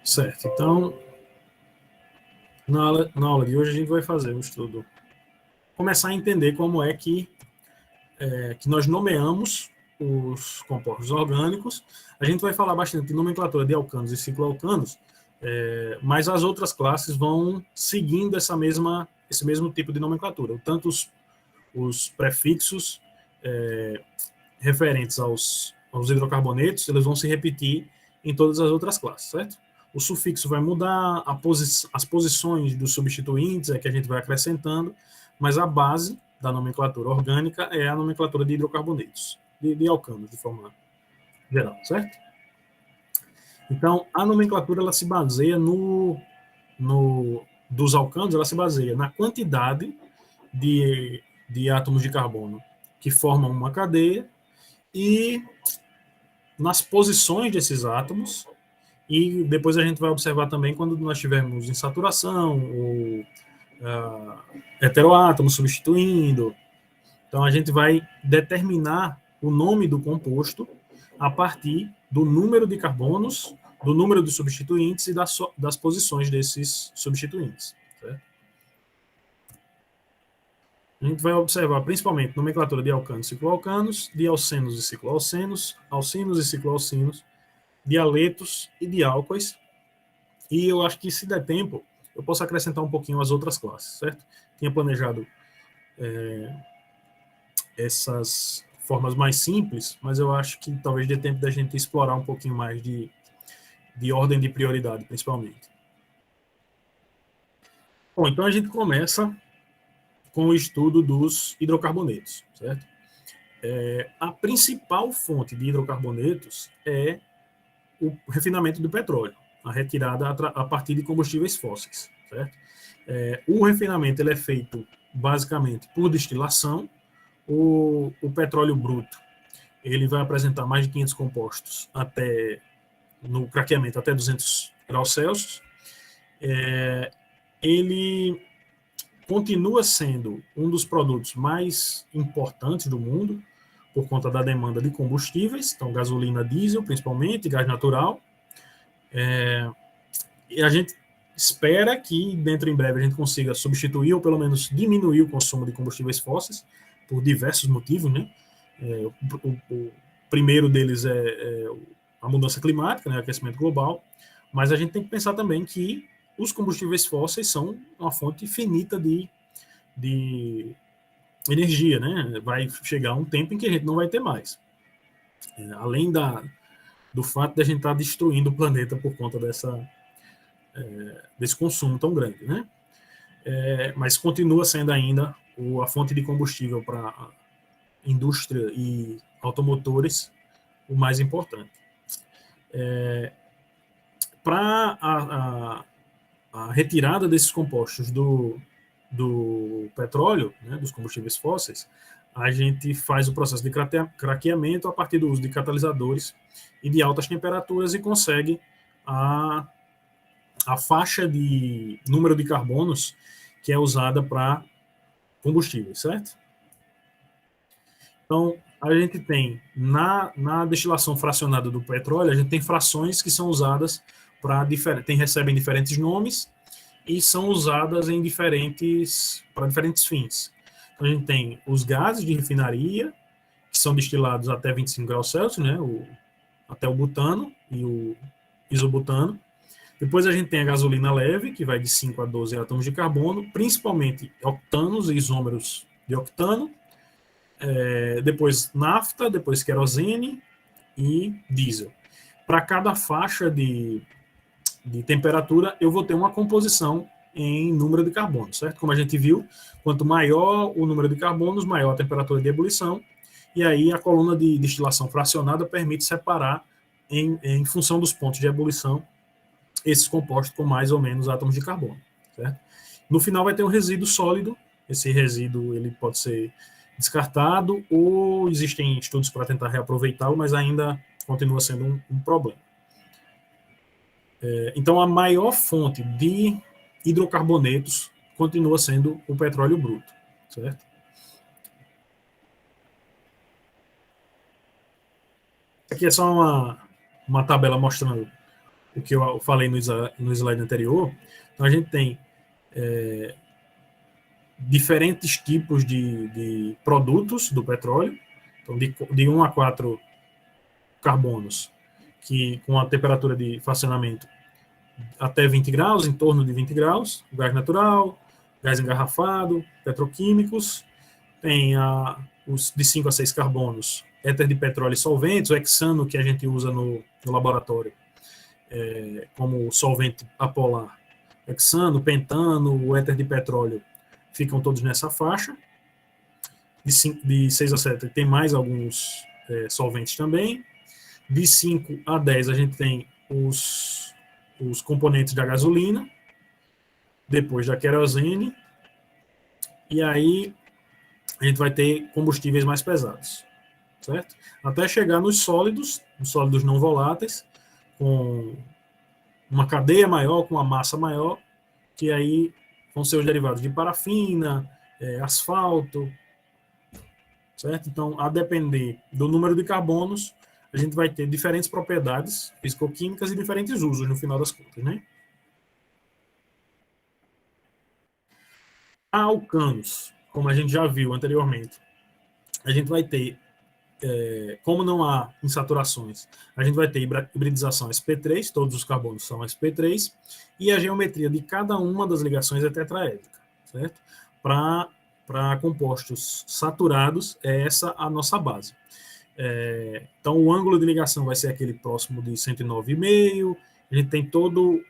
Certo. Então, na aula de hoje, a gente vai fazer um estudo, começar a entender como é que nós nomeamos os compostos orgânicos. A gente vai falar bastante de nomenclatura de alcanos e cicloalcanos, mas as outras classes vão seguindo esse mesmo tipo de nomenclatura. Tanto os prefixos referentes aos hidrocarbonetos, eles vão se repetir em todas as outras classes, certo? O sufixo vai mudar, as posições dos substituintes é que a gente vai acrescentando, mas a base da nomenclatura orgânica é a nomenclatura de hidrocarbonetos, de alcanos, de forma geral, certo? Então, a nomenclatura ela se baseia dos alcanos, ela se baseia na quantidade de átomos de carbono que formam uma cadeia e nas posições desses átomos, e depois a gente vai observar também quando nós estivermos em saturação, ou heteroátomo substituindo. Então a gente vai determinar o nome do composto a partir do número de carbonos, do número de substituintes e das posições desses substituintes. Certo? A gente vai observar principalmente nomenclatura de alcanos e cicloalcanos, de alcenos e cicloalcenos, alcinos e cicloalcinos, de aletos e de álcoois. E eu acho que, se der tempo, eu posso acrescentar um pouquinho as outras classes, certo? Tinha planejado essas formas mais simples, mas eu acho que talvez dê tempo da gente explorar um pouquinho mais de ordem de prioridade, principalmente. Bom, então a gente começa com o estudo dos hidrocarbonetos, certo? A principal fonte de hidrocarbonetos é o refinamento do petróleo, a retirada a partir de combustíveis fósseis, certo? O refinamento ele é feito basicamente por destilação. O petróleo bruto ele vai apresentar mais de 500 compostos no craqueamento até 200 graus Celsius. Ele continua sendo um dos produtos mais importantes do mundo por conta da demanda de combustíveis, então gasolina, diesel, principalmente, gás natural. E a gente espera que, dentro em breve, a gente consiga substituir ou pelo menos diminuir o consumo de combustíveis fósseis por diversos motivos, né? O primeiro deles é a mudança climática, né, aquecimento global, mas a gente tem que pensar também que os combustíveis fósseis são uma fonte finita de energia, né? Vai chegar um tempo em que a gente não vai ter mais. Além do fato de a gente estar destruindo o planeta por conta desse consumo tão grande, né? Mas continua sendo ainda a fonte de combustível para indústria e automotores o mais importante. Para a retirada desses compostos do petróleo, né, dos combustíveis fósseis, a gente faz o processo de craqueamento a partir do uso de catalisadores e de altas temperaturas e consegue a faixa de número de carbonos que é usada para combustíveis, certo? Então, a gente tem, na destilação fracionada do petróleo, a gente tem frações que são usadas recebem diferentes nomes e são usadas para diferentes fins. Então, a gente tem os gases de refinaria, que são destilados até 25 graus Celsius, né, até o butano e o isobutano. Depois a gente tem a gasolina leve, que vai de 5 a 12 átomos de carbono, principalmente octanos e isômeros de octano. Depois nafta, depois querosene e diesel. Para cada faixa de temperatura, eu vou ter uma composição em número de carbono, certo? Como a gente viu, quanto maior o número de carbonos, maior a temperatura de ebulição, e aí a coluna de destilação fracionada permite separar, em função dos pontos de ebulição, esses compostos com mais ou menos átomos de carbono, certo? No final vai ter um resíduo sólido, esse resíduo ele pode ser descartado ou existem estudos para tentar reaproveitá-lo, mas ainda continua sendo um problema. Então, a maior fonte de hidrocarbonetos continua sendo o petróleo bruto, certo? Aqui é só uma tabela mostrando o que eu falei no slide anterior. Então, a gente tem diferentes tipos de produtos do petróleo, então de 1 a 4 carbonos, que com a temperatura de fracionamento até 20 graus, em torno de 20 graus, gás natural, gás engarrafado, petroquímicos, tem os de 5 a 6 carbonos, éter de petróleo e solventes, o hexano que a gente usa no laboratório, como solvente apolar. Hexano, pentano, o éter de petróleo ficam todos nessa faixa. De 6 a 7 tem mais alguns solventes também. De 5 a 10 a gente tem os componentes da gasolina, depois da querosene, e aí a gente vai ter combustíveis mais pesados, certo? Até chegar nos sólidos não voláteis, com uma cadeia maior, com uma massa maior, que aí vão ser os derivados de parafina, asfalto, certo? Então, a depender do número de carbonos, a gente vai ter diferentes propriedades físico-químicas e diferentes usos, no final das contas, né? Alcanos, como a gente já viu anteriormente, a gente vai ter, como não há insaturações, a gente vai ter hibridização sp3, todos os carbonos são sp3, e a geometria de cada uma das ligações é tetraédrica, certo? Para compostos saturados, é essa a nossa base. Então, o ângulo de ligação vai ser aquele próximo de 109,5, a gente tem todo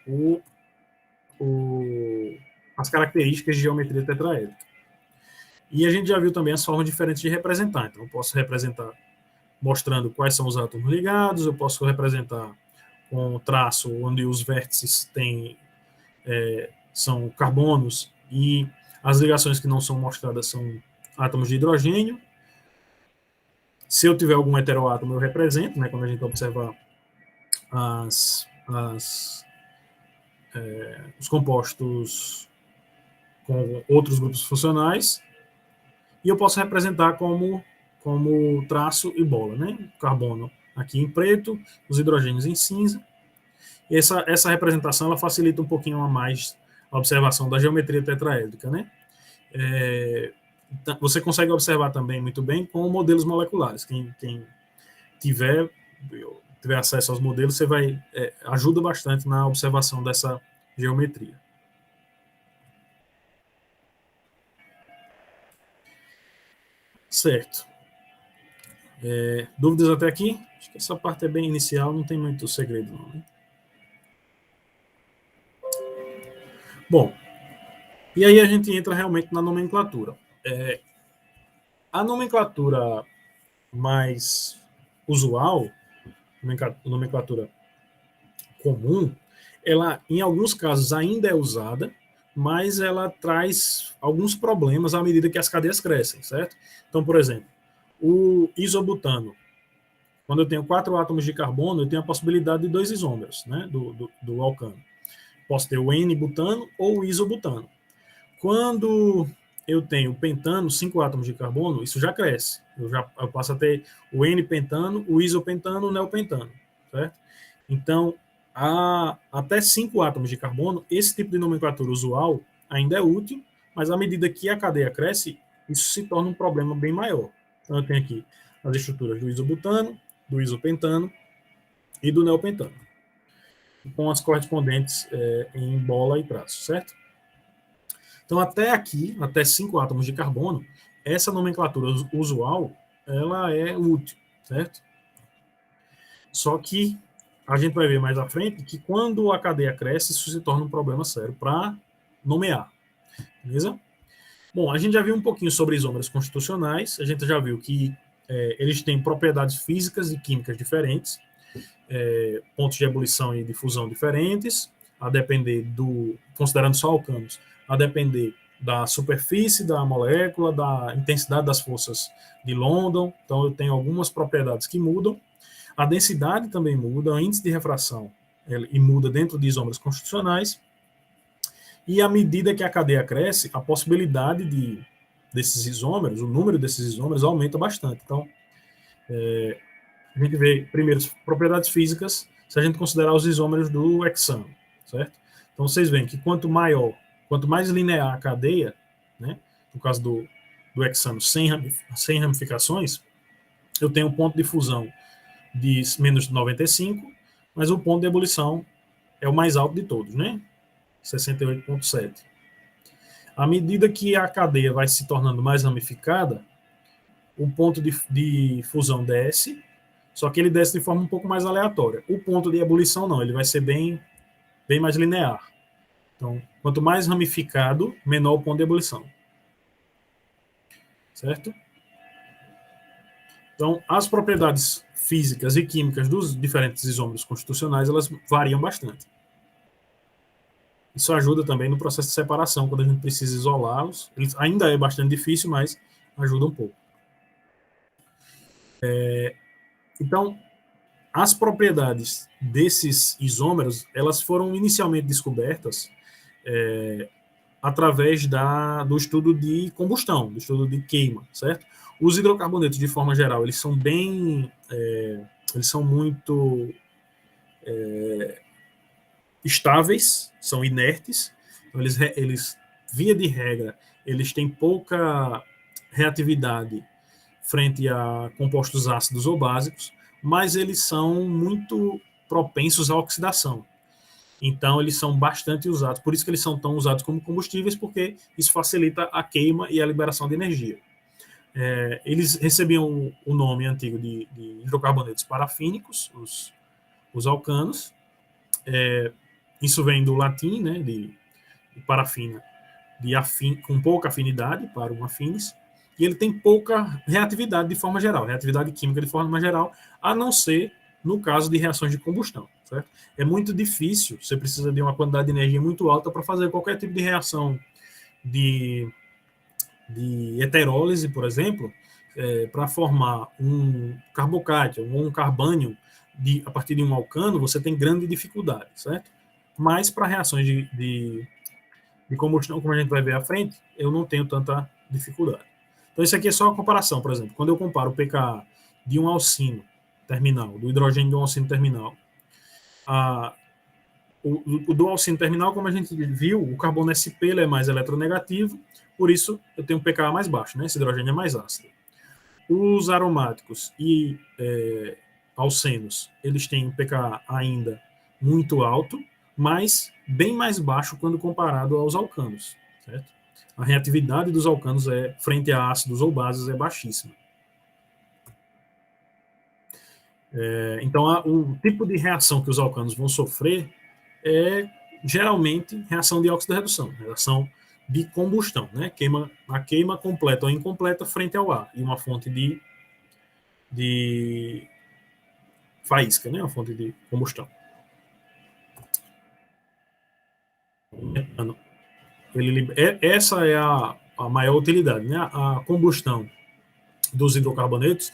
as características de geometria tetraédrica. E a gente já viu também as formas diferentes de representar. Então, eu posso representar mostrando quais são os átomos ligados, eu posso representar com traço onde os vértices são carbonos e as ligações que não são mostradas são átomos de hidrogênio. Se eu tiver algum heteroátomo, eu represento, né, quando a gente observar os compostos com outros grupos funcionais. E eu posso representar como traço e bola, né? Carbono aqui em preto, os hidrogênios em cinza. E essa representação ela facilita um pouquinho a mais a observação da geometria tetraédrica, né? Você consegue observar também muito bem com modelos moleculares. Quem tiver acesso aos modelos, você vai ajuda bastante na observação dessa geometria. Certo. Dúvidas até aqui? Acho que essa parte é bem inicial, não tem muito segredo não, né? Bom, e aí a gente entra realmente na nomenclatura. A nomenclatura mais usual, nomenclatura comum, ela em alguns casos ainda é usada, mas ela traz alguns problemas à medida que as cadeias crescem, certo? Então, por exemplo, o isobutano, quando eu tenho 4 átomos de carbono, eu tenho a possibilidade de 2 isômeros, né, do alcano. Posso ter o N-butano ou o isobutano. Quando eu tenho pentano, 5 átomos de carbono, isso já cresce. Eu passo a ter o N-pentano, o isopentano, o neopentano, certo? Então, até 5 átomos de carbono, esse tipo de nomenclatura usual ainda é útil, mas à medida que a cadeia cresce, isso se torna um problema bem maior. Então, eu tenho aqui as estruturas do isobutano, do isopentano e do neopentano, com as correspondentes em bola e traço, certo? Então, até aqui, até 5 átomos de carbono, essa nomenclatura usual, ela é útil, certo? Só que a gente vai ver mais à frente que quando a cadeia cresce, isso se torna um problema sério para nomear, beleza? Bom, a gente já viu um pouquinho sobre isômeros constitucionais, a gente já viu que eles têm propriedades físicas e químicas diferentes, pontos de ebulição e de fusão diferentes, a depender considerando só alcanos, a depender da superfície da molécula, da intensidade das forças de London. Então, eu tenho algumas propriedades que mudam. A densidade também muda, o índice de refração e muda dentro de isômeros constitucionais. E à medida que a cadeia cresce, a possibilidade desses isômeros, o número desses isômeros aumenta bastante. Então, a gente vê, primeiro, propriedades físicas, se a gente considerar os isômeros do hexano, certo? Então, vocês veem que quanto mais linear a cadeia, né, no caso do hexano sem ramificações, eu tenho um ponto de fusão de menos 95, mas o ponto de ebulição é o mais alto de todos, né? 68,7. À medida que a cadeia vai se tornando mais ramificada, o ponto de fusão desce, só que ele desce de forma um pouco mais aleatória. O ponto de ebulição não, ele vai ser bem mais linear. Então, quanto mais ramificado, menor o ponto de ebulição. Certo? Então, as propriedades físicas e químicas dos diferentes isômeros constitucionais, elas variam bastante. Isso ajuda também no processo de separação, quando a gente precisa isolá-los. Ainda é bastante difícil, mas ajuda um pouco. Então, as propriedades desses isômeros, elas foram inicialmente descobertas através do estudo de combustão, do estudo de queima, certo? Os hidrocarbonetos, de forma geral, eles são eles são muito estáveis, são inertes, então eles, via de regra, eles têm pouca reatividade frente a compostos ácidos ou básicos, mas eles são muito propensos à oxidação. Então, eles são bastante usados. Por isso que eles são tão usados como combustíveis, porque isso facilita a queima e a liberação de energia. Eles recebiam o nome antigo de hidrocarbonetos parafínicos, os alcanos. Isso vem do latim, né, de parafina, com pouca afinidade para um afines, e ele tem pouca reatividade de forma geral, reatividade química de forma geral, a não ser no caso de reações de combustão. Certo? É muito difícil, você precisa de uma quantidade de energia muito alta para fazer qualquer tipo de reação de heterólise, por exemplo, para formar um carbocátion ou um carbânion a partir de um alcano, você tem grande dificuldade, certo? Mas para reações de combustão, como a gente vai ver à frente, eu não tenho tanta dificuldade. Então, isso aqui é só a comparação, por exemplo. Quando eu comparo o pKa de um alcino terminal, do hidrogênio de um alcino terminal, o do alcino terminal, como a gente viu, o carbono sp ele é mais eletronegativo, por isso eu tenho um pKa mais baixo, né? Esse hidrogênio é mais ácido. Os aromáticos e alcenos, eles têm um pKa ainda muito alto, mas bem mais baixo quando comparado aos alcanos, certo? A reatividade dos alcanos frente a ácidos ou bases é baixíssima. Então, o tipo de reação que os alcanos vão sofrer é geralmente reação de óxido-redução, reação de combustão, né? A queima completa ou incompleta frente ao ar e uma fonte de faísca, né? Uma fonte de combustão. Essa é a maior utilidade, né? A combustão dos hidrocarbonetos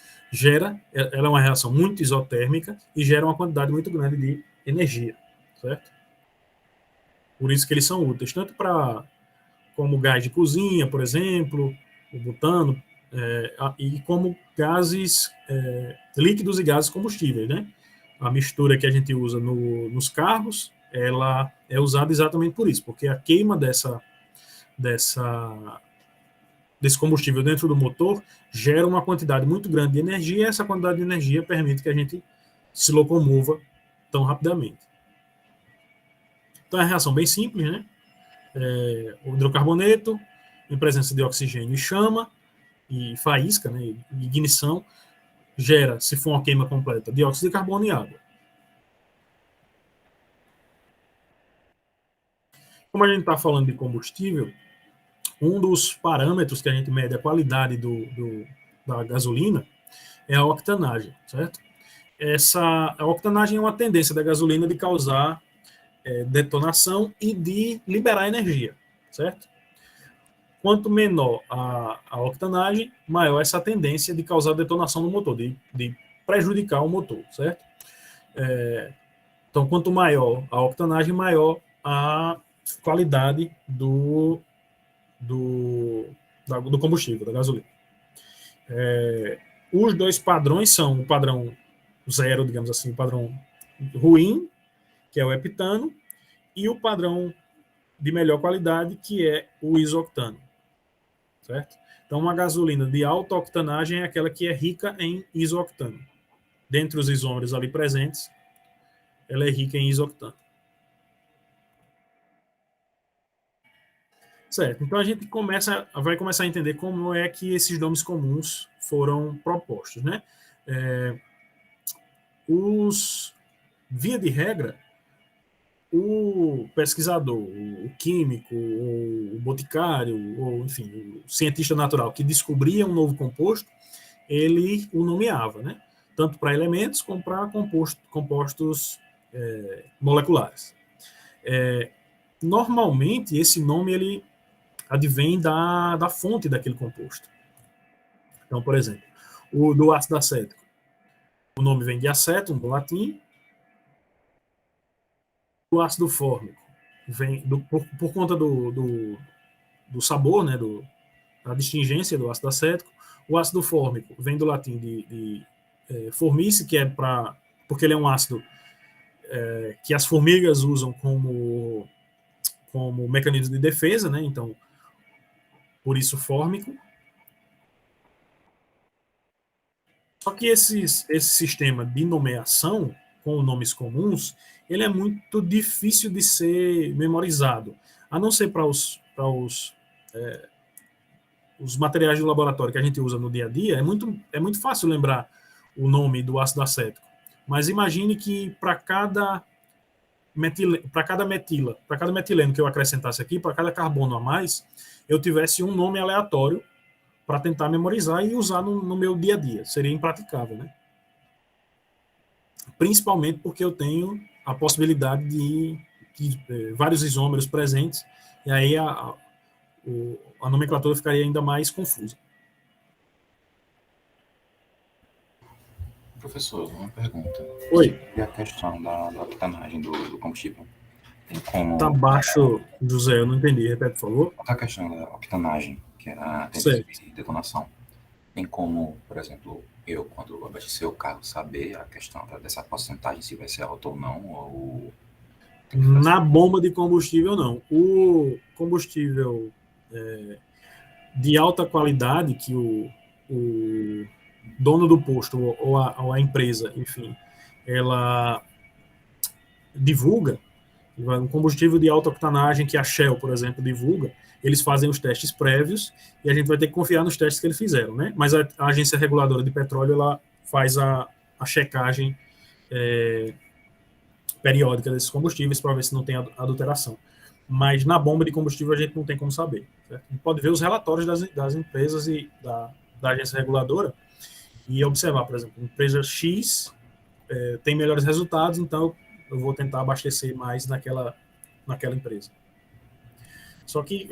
ela é uma reação muito isotérmica e gera uma quantidade muito grande de energia, certo? Por isso que eles são úteis, tanto como gás de cozinha, por exemplo, o butano, e como gases líquidos e gases combustíveis, né? A mistura que a gente usa nos carros, ela é usada exatamente por isso, porque a queima desse combustível dentro do motor gera uma quantidade muito grande de energia, e essa quantidade de energia permite que a gente se locomova tão rapidamente. Então é uma reação bem simples, né? O hidrocarboneto, em presença de oxigênio e chama, e faísca, né, e ignição, gera, se for uma queima completa, dióxido de carbono e água. Como a gente está falando de combustível, um dos parâmetros que a gente mede a qualidade da gasolina é a octanagem, certo? A octanagem é uma tendência da gasolina de causar detonação e de liberar energia, certo? Quanto menor a octanagem, maior essa tendência de causar detonação no motor, de prejudicar o motor, certo? Então, quanto maior a octanagem, maior a qualidade do combustível, da gasolina. Os dois padrões são o padrão zero, digamos assim, o padrão ruim, que é o heptano, e o padrão de melhor qualidade, que é o isoctano, certo? Então, uma gasolina de alta octanagem é aquela que é rica em isoctano. Dentre os isômeros ali presentes, ela é rica em isoctano. Certo, então a gente vai começar a entender como é que esses nomes comuns foram propostos, né? Via de regra, o pesquisador, o químico, o boticário, ou enfim, o cientista natural que descobria um novo composto, ele o nomeava, né? Tanto para elementos como para compostos moleculares. Normalmente, esse nome ele advém da fonte daquele composto. Então, por exemplo, o do ácido acético, o nome vem de acéton, do latim. O ácido fórmico vem por conta do sabor, né, da distingência do ácido acético. O ácido fórmico vem do latim de formice, que é porque ele é um ácido que as formigas usam como mecanismo de defesa, né? Então, por isso fórmico. Só que esse sistema de nomeação com nomes comuns, ele é muito difícil de ser memorizado, a não ser para os materiais de laboratório que a gente usa no dia a dia. É muito fácil lembrar o nome do ácido acético. Mas imagine que para cada metileno que eu acrescentasse aqui, para cada carbono a mais, eu tivesse um nome aleatório para tentar memorizar e usar no meu dia a dia. Seria impraticável, né? Principalmente porque eu tenho a possibilidade de vários isômeros presentes, e aí a nomenclatura ficaria ainda mais confusa. Professor, uma pergunta. Oi. E a questão da octanagem do combustível? Tem como... Tá baixo, José, eu não entendi. Repete, por favor. A questão da octanagem, que é a de detonação. Tem como, por exemplo, eu, quando abastecer o carro, saber a questão dessa porcentagem, se vai ser alta ou não? Ou... Na bomba de combustível, não. O combustível de alta qualidade que o dono do posto ou a empresa, enfim, ela divulga, um combustível de alta octanagem que a Shell, por exemplo, divulga, eles fazem os testes prévios e a gente vai ter que confiar nos testes que eles fizeram, né? Mas a agência reguladora de petróleo, ela faz a checagem periódica desses combustíveis para ver se não tem adulteração. Mas na bomba de combustível a gente não tem como saber. Certo? A gente pode ver os relatórios das empresas e da agência reguladora e observar, por exemplo, empresa X tem melhores resultados, então eu vou tentar abastecer mais naquela empresa. Só que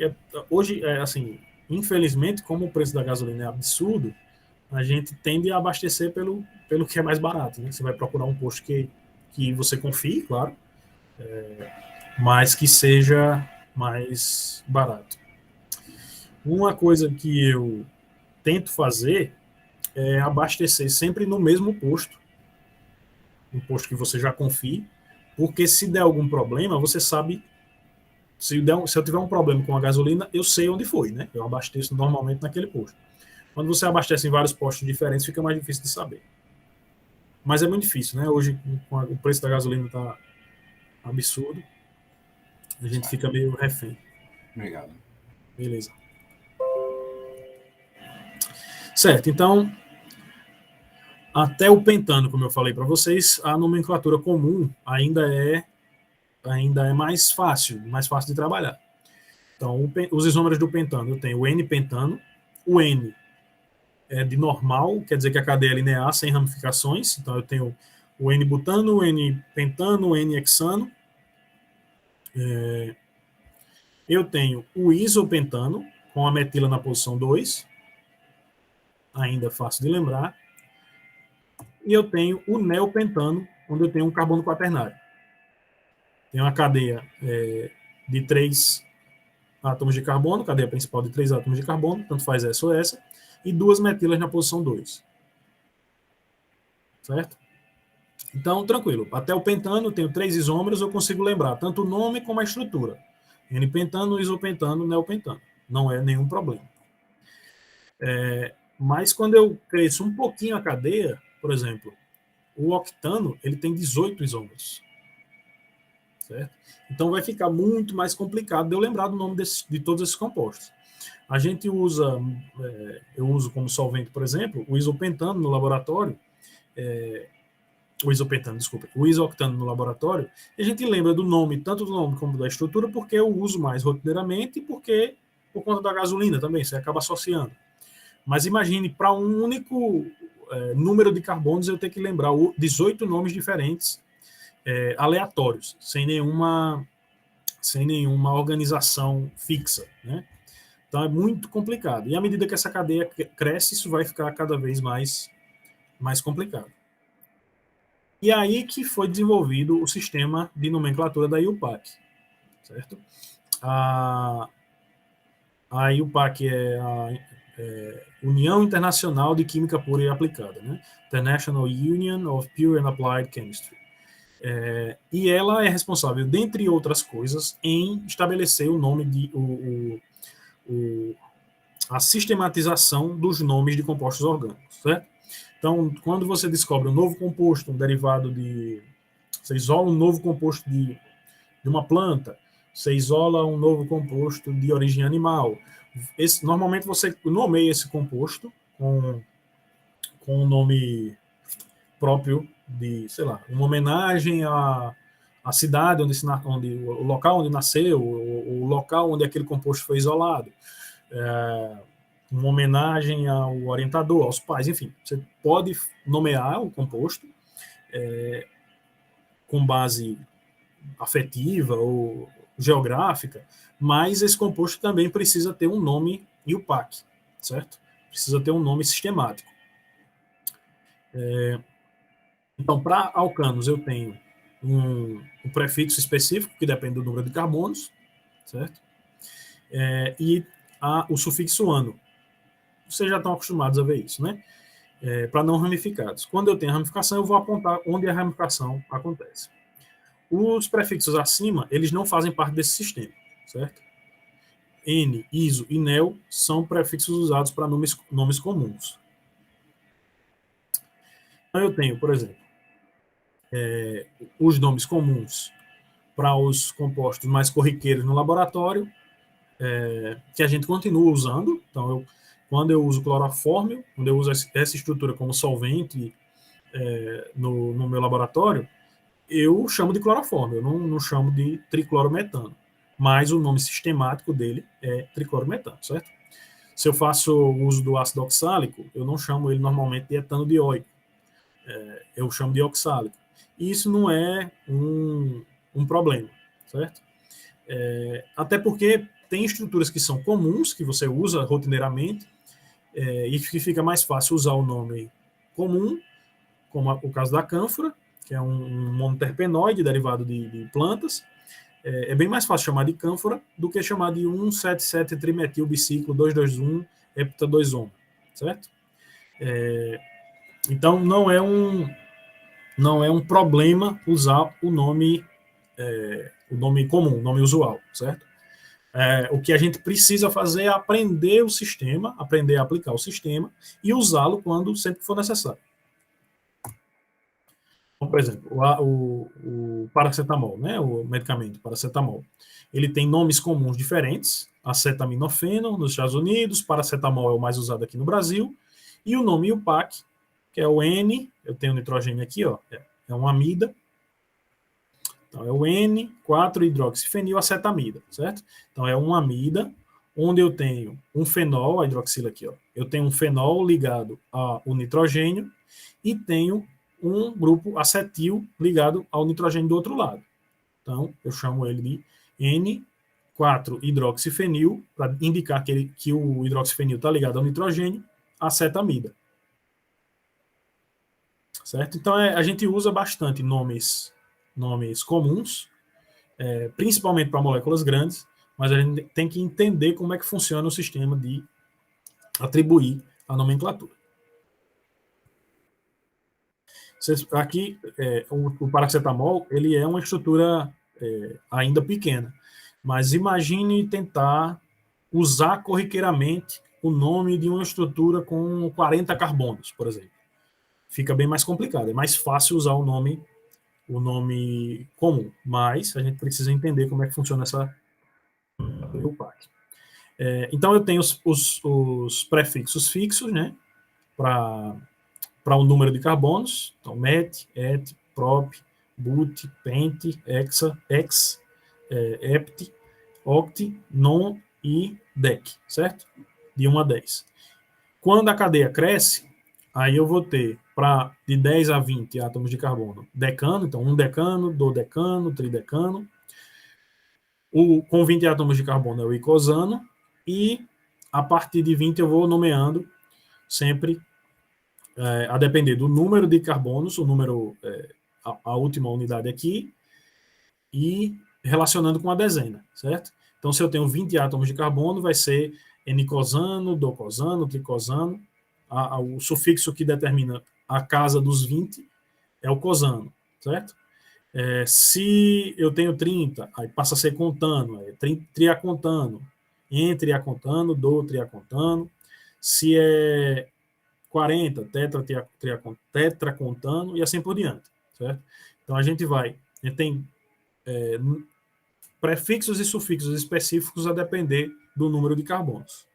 hoje, assim, infelizmente, como o preço da gasolina é absurdo, a gente tende a abastecer pelo que é mais barato, né? Você vai procurar um posto que você confie, claro, mas que seja mais barato. Uma coisa que eu tento fazer é abastecer sempre no mesmo posto, um posto que você já confie, porque se der algum problema, você sabe, se eu tiver um problema com a gasolina, eu sei onde foi, né? Eu abasteço normalmente naquele posto. Quando você abastece em vários postos diferentes, fica mais difícil de saber. Mas é muito difícil, né? Hoje, o preço da gasolina está absurdo. A gente fica meio refém. Obrigado. Beleza. Certo, então, até o pentano, como eu falei para vocês, a nomenclatura comum ainda é mais fácil de trabalhar. Então, os isômeros do pentano, eu tenho o N-pentano, o N é de normal, quer dizer que a cadeia é linear, sem ramificações, então eu tenho o N-butano, o N-pentano, o N-hexano. Eu tenho o isopentano, com a metila na posição 2, ainda fácil de lembrar. E eu tenho o neopentano, onde eu tenho um carbono quaternário. Tem uma cadeia de 3 átomos de carbono, cadeia principal de 3 átomos de carbono, tanto faz essa ou essa, e 2 metilas na posição 2. Certo? Então, tranquilo. Até o pentano, eu tenho 3 isômeros, eu consigo lembrar tanto o nome como a estrutura. N-pentano, isopentano, neopentano. Não é nenhum problema. Mas quando eu cresço um pouquinho a cadeia, por exemplo, o octano, ele tem 18 isômeros. Certo? Então vai ficar muito mais complicado de eu lembrar do nome de todos esses compostos. A gente usa, eu uso como solvente, por exemplo, o isopentano no laboratório, o isoctano no laboratório, e a gente lembra do nome, tanto do nome como da estrutura, porque eu uso mais rotineiramente e porque por conta da gasolina também, você acaba associando. Mas imagine, para um único número de carbonos, eu ter que lembrar 18 nomes diferentes, aleatórios, sem nenhuma organização fixa, né? Então é muito complicado. E à medida que essa cadeia cresce, isso vai ficar cada vez mais complicado. E aí que foi desenvolvido o sistema de nomenclatura da IUPAC, certo? A IUPAC é a União Internacional de Química Pura e Aplicada, né? International Union of Pure and Applied Chemistry. E ela é responsável, dentre outras coisas, em estabelecer o nome a sistematização dos nomes de compostos orgânicos, certo? Então, quando você descobre um novo composto, um derivado você isola um novo composto de uma planta, você isola um novo composto de origem animal. Normalmente você nomeia esse composto com um nome próprio de, sei lá, uma homenagem à cidade o local onde nasceu, o local onde aquele composto foi isolado. Uma homenagem ao orientador, aos pais, enfim. Você pode nomear o composto com base afetiva ou geográfica, mas esse composto também precisa ter um nome IUPAC, certo? Precisa ter um nome sistemático. Então, para alcanos, eu tenho um prefixo específico, que depende do número de carbonos, certo? E o sufixo ano. Vocês já estão acostumados a ver isso, né? Para não ramificados. Quando eu tenho ramificação, eu vou apontar onde a ramificação acontece. Os prefixos acima, eles não fazem parte desse sistema, certo? N, iso e neo são prefixos usados para nomes comuns. Então, eu tenho, por exemplo, os nomes comuns para os compostos mais corriqueiros no laboratório, que a gente continua usando. Então, quando eu uso clorofórmio, quando eu uso essa estrutura como solvente no meu laboratório, eu chamo de clorofórmio, eu não chamo de triclorometano. Mas o nome sistemático dele é triclorometano, certo? Se eu faço uso do ácido oxálico, eu não chamo ele normalmente de etano dioico, eu chamo de oxálico. E isso não é um problema, certo? Até porque tem estruturas que são comuns, que você usa rotineiramente, e que fica mais fácil usar o nome comum, como o caso da cânfora, que é um monoterpenoide derivado de plantas. É bem mais fácil chamar de cânfora do que chamar de 1,77-trimetil-biciclo 2,2,1 heptadoisoma, certo? Então não é um problema usar o nome comum, o nome usual, certo? O que a gente precisa fazer é aprender o sistema, aprender a aplicar o sistema e usá-lo sempre que for necessário. Então, por exemplo, o paracetamol, né, o medicamento paracetamol, ele tem nomes comuns diferentes, acetaminofeno nos Estados Unidos, paracetamol é o mais usado aqui no Brasil, e o nome IUPAC, que é o N, eu tenho nitrogênio aqui, ó, é uma amida, então é o N4-hidroxifenilacetamida, certo? Então é uma amida, onde eu tenho um fenol, a hidroxila aqui, ó, eu tenho um fenol ligado ao nitrogênio e tenho um grupo acetil ligado ao nitrogênio do outro lado. Então, eu chamo ele de N4-hidroxifenil, para indicar que o hidroxifenil está ligado ao nitrogênio, acetamida. Certo? Então, a gente usa bastante nomes comuns, principalmente para moléculas grandes, mas a gente tem que entender como é que funciona o sistema de atribuir a nomenclatura. Aqui, o paracetamol, ele é uma estrutura ainda pequena, mas imagine tentar usar corriqueiramente o nome de uma estrutura com 40 carbonos, por exemplo. Fica bem mais complicado, é mais fácil usar o nome comum, mas a gente precisa entender como é que funciona essa UPAC. Então, eu tenho os prefixos fixos, né, para o número de carbonos, então met, et, prop, but, pent, hexa, hex, hept, oct, non e dec, certo? De 1 a 10. Quando a cadeia cresce, aí eu vou ter, de 10 a 20 átomos de carbono, decano, então 1 decano, dodecano, tridecano. Com 20 átomos de carbono é o icosano, e a partir de 20 eu vou nomeando sempre a depender do número de carbonos, o número, a última unidade aqui, e relacionando com a dezena, certo? Então, se eu tenho 20 átomos de carbono, vai ser N-cosano, docosano, tricosano. O sufixo que determina a casa dos 20 é o cosano, certo? Se eu tenho 30, aí passa a ser contano, triacontano, triacontano, do triacontano. Se é 40, tetracontano, e assim por diante, certo? Então, a gente tem prefixos e sufixos específicos a depender do número de carbonos.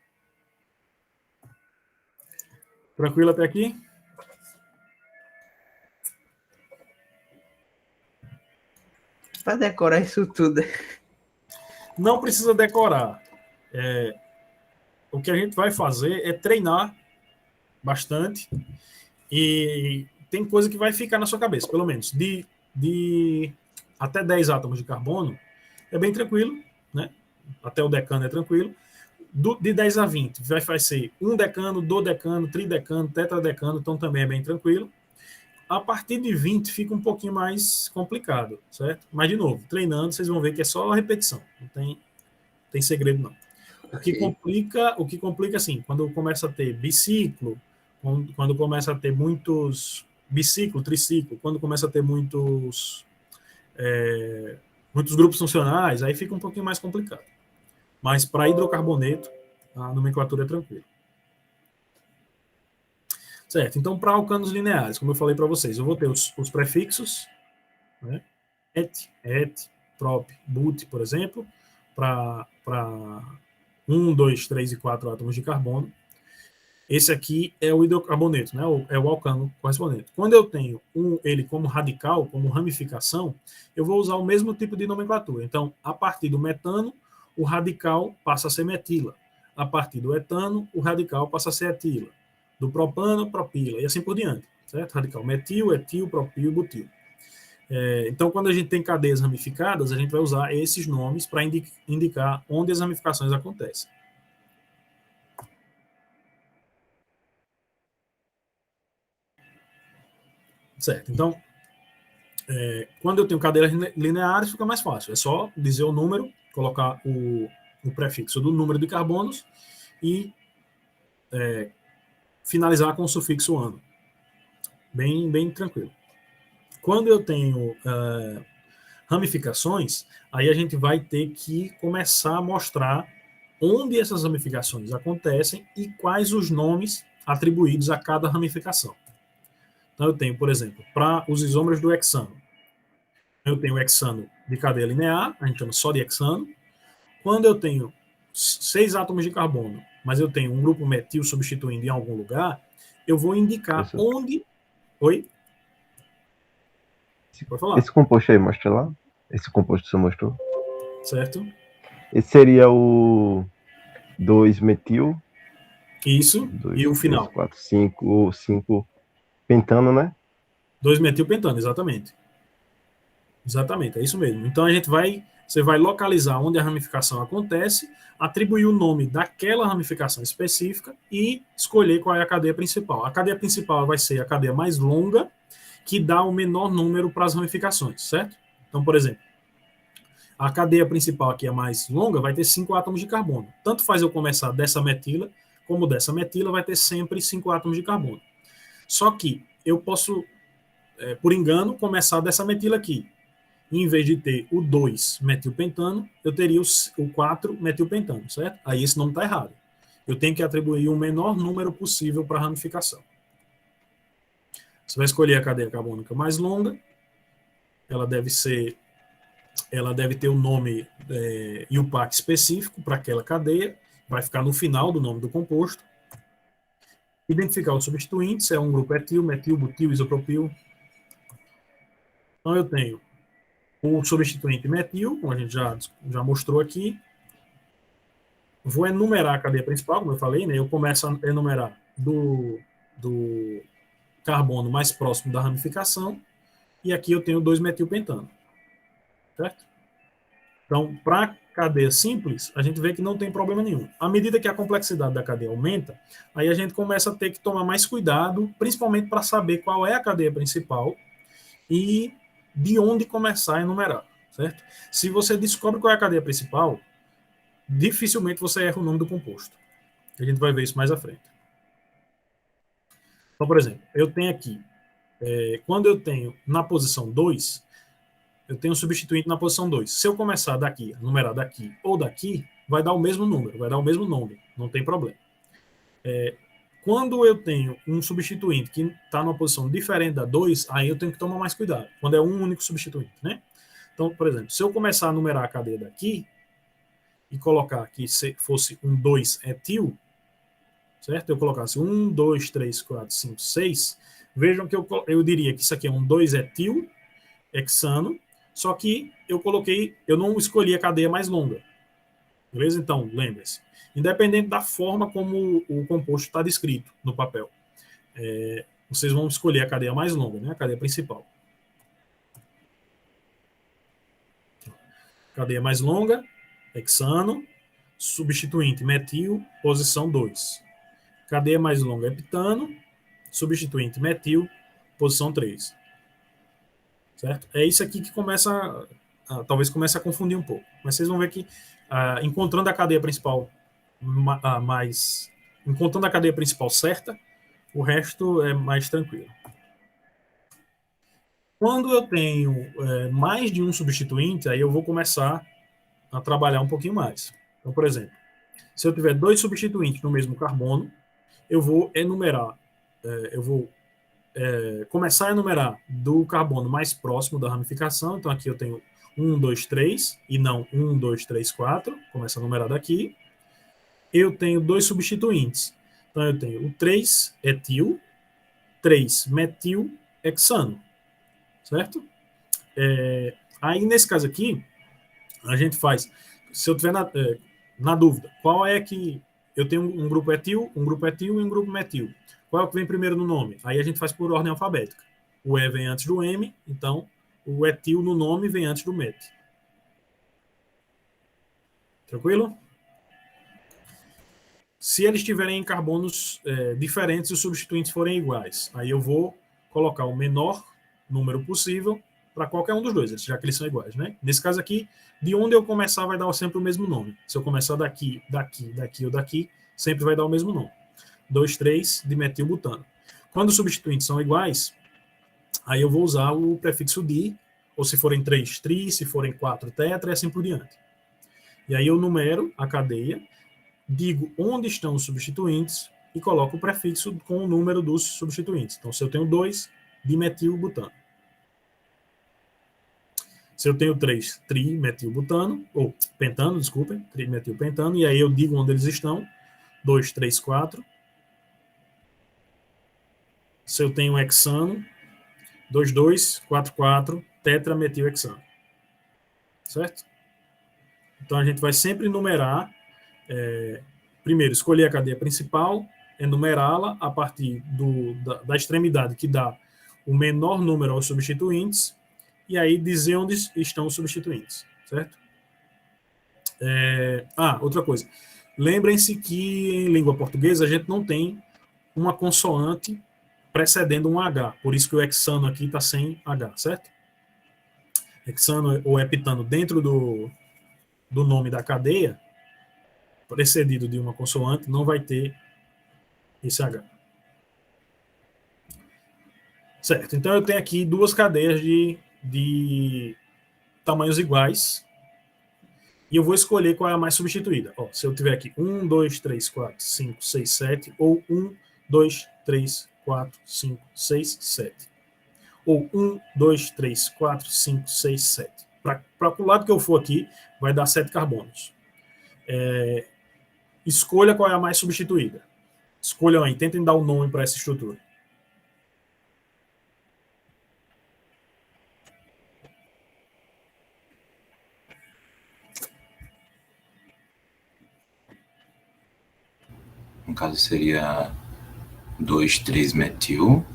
Tranquilo até aqui? Para decorar isso tudo. Não precisa decorar. O que a gente vai fazer é treinar bastante, e tem coisa que vai ficar na sua cabeça, pelo menos. De até 10 átomos de carbono, é bem tranquilo, né? Até o decano é tranquilo. De 10 a 20, vai ser 1 decano, dodecano, tridecano, tetradecano, então também é bem tranquilo. A partir de 20 fica um pouquinho mais complicado, certo? Mas, de novo, treinando, vocês vão ver que é só repetição, não tem segredo, não. O que complica, assim, quando começa a ter biciclo, quando começa a ter muitos biciclo, triciclo, quando começa a ter muitos grupos funcionais, aí fica um pouquinho mais complicado. Mas para hidrocarboneto, a nomenclatura é tranquila. Certo, então para alcanos lineares, como eu falei para vocês, eu vou ter os prefixos, né? Et, prop, but, por exemplo, para 1, 2, 3 e 4 átomos de carbono. Esse aqui é o hidrocarboneto, né? É o alcano correspondente. Quando eu tenho ele como radical, como ramificação, eu vou usar o mesmo tipo de nomenclatura. Então, a partir do metano, o radical passa a ser metila. A partir do etano, o radical passa a ser etila. Do propano, propila, e assim por diante. Certo? Radical metil, etil, propil, butil. Então, quando a gente tem cadeias ramificadas, a gente vai usar esses nomes para indicar onde as ramificações acontecem. Certo, então, quando eu tenho cadeias lineares, fica mais fácil. É só dizer o número, colocar o prefixo do número de carbonos e finalizar com o sufixo ano. Bem tranquilo. Quando eu tenho ramificações, aí a gente vai ter que começar a mostrar onde essas ramificações acontecem e quais os nomes atribuídos a cada ramificação. Então, eu tenho, por exemplo, para os isômeros do hexano, eu tenho o hexano de cadeia linear, a gente chama só de hexano. Quando eu tenho 6 átomos de carbono, mas eu tenho um grupo metil substituindo em algum lugar, eu vou indicar onde... Oi? Pode falar. Esse composto aí, mostra lá. Esse composto que você mostrou. Certo. Esse seria o 2-metil. Isso, 2, e o 3, final. 4, 5 pentano, né? 2-metilpentano, exatamente. Exatamente, é isso mesmo. Então você vai localizar onde a ramificação acontece, atribuir o nome daquela ramificação específica e escolher qual é a cadeia principal. A cadeia principal vai ser a cadeia mais longa, que dá o menor número para as ramificações, certo? Então, por exemplo, a cadeia principal aqui, a mais longa, vai ter 5 átomos de carbono. Tanto faz eu começar dessa metila, como dessa metila vai ter sempre 5 átomos de carbono. Só que eu posso por engano, começar dessa metila aqui. Em vez de ter o 2-metilpentano, eu teria o 4-metilpentano, certo? Aí esse nome está errado. Eu tenho que atribuir o menor número possível para a ramificação. Você vai escolher a cadeia carbônica mais longa. Ela deve ter o nome IUPAC específico para aquela cadeia. Vai ficar no final do nome do composto. Identificar os substituintes. É um grupo etil, metil, butil, isopropil. Então eu tenho o substituinte metil, como a gente já mostrou aqui. Vou enumerar a cadeia principal, como eu falei, né? Eu começo a enumerar do carbono mais próximo da ramificação, e aqui eu tenho 2-metilpentano, certo? Então, para cadeia simples, a gente vê que não tem problema nenhum. À medida que a complexidade da cadeia aumenta, aí a gente começa a ter que tomar mais cuidado, principalmente para saber qual é a cadeia principal e de onde começar a enumerar, certo? Se você descobre qual é a cadeia principal, dificilmente você erra o nome do composto. A gente vai ver isso mais à frente. Então, por exemplo, eu tenho aqui, quando eu tenho na posição 2, eu tenho um substituinte na posição 2. Se eu começar daqui, numerar daqui ou daqui, vai dar o mesmo número, vai dar o mesmo nome, não tem problema. Quando eu tenho um substituinte que está numa posição diferente da 2, aí eu tenho que tomar mais cuidado, quando é um único substituinte, né? Então, por exemplo, se eu começar a numerar a cadeia daqui, e colocar aqui, se fosse um 2-etil, certo? Eu colocasse 1, 2, 3, 4, 5, 6, vejam que eu diria que isso aqui é um 2-etil hexano, só que eu não escolhi a cadeia mais longa. Beleza? Então, lembre-se, independente da forma como o composto está descrito no papel, vocês vão escolher a cadeia mais longa, né? A cadeia principal. Cadeia mais longa, hexano, substituinte metil, posição 2. Cadeia mais longa, heptano, substituinte metil, posição 3. Certo? É isso aqui que talvez comece a confundir um pouco. Mas vocês vão ver que encontrando a cadeia principal encontrando a cadeia principal certa, o resto é mais tranquilo. Quando eu tenho mais de um substituinte, aí eu vou começar a trabalhar um pouquinho mais. Então, por exemplo, se eu tiver 2 substituintes no mesmo carbono, eu vou enumerar, começar a enumerar do carbono mais próximo da ramificação. Então, aqui eu tenho 1, 2, 3, e não 1, 2, 3, 4. Começa a numerar daqui. Eu tenho 2 substituintes. Então, eu tenho o 3-etil, 3-metil-hexano. Certo? Aí, nesse caso aqui, a gente faz, se eu tiver na dúvida, qual é que eu tenho um grupo etil e um grupo metil. Qual é o que vem primeiro no nome? Aí a gente faz por ordem alfabética. O E vem antes do M, então o etil no nome vem antes do met. Tranquilo? Se eles estiverem em carbonos diferentes e os substituintes forem iguais, aí eu vou colocar o menor número possível para qualquer um dos dois, já que eles são iguais, né? Nesse caso aqui, de onde eu começar vai dar sempre o mesmo nome. Se eu começar daqui, daqui, daqui ou daqui, sempre vai dar o mesmo nome. 2, 3, dimetilbutano. Quando os substituintes são iguais, aí eu vou usar o prefixo di, ou se forem 3, tri, se forem 4, tetra, e assim por diante. E aí eu numero a cadeia, digo onde estão os substituintes e coloco o prefixo com o número dos substituintes. Então, se eu tenho 2, dimetilbutano. Se eu tenho 3, trimetilbutano, ou pentano, desculpem, trimetilpentano, e aí eu digo onde eles estão, 2, 3, 4. Se eu tenho hexano, 2, 2, 4, 4, tetrametilhexano. Certo? Então a gente vai sempre numerar, primeiro escolher a cadeia principal, enumerá-la a partir da extremidade que dá o menor número aos substituintes, e aí dizer onde estão os substituintes, certo? Outra coisa. Lembrem-se que em língua portuguesa a gente não tem uma consoante precedendo um H, por isso que o hexano aqui está sem H, certo? Hexano ou heptano dentro do nome da cadeia, precedido de uma consoante, não vai ter esse H. Certo, então eu tenho aqui duas cadeias de tamanhos iguais, e eu vou escolher qual é a mais substituída. Ó, se eu tiver aqui 1, 2, 3, 4, 5, 6, 7, ou 1, 2, 3, 4, 5, 6, 7. Ou 1, 2, 3, 4, 5, 6, 7. Para o lado que eu for aqui, vai dar 7 carbonos. Escolha qual é a mais substituída. Escolham aí, tentem dar o nome para essa estrutura. No caso seria 2,3-metil,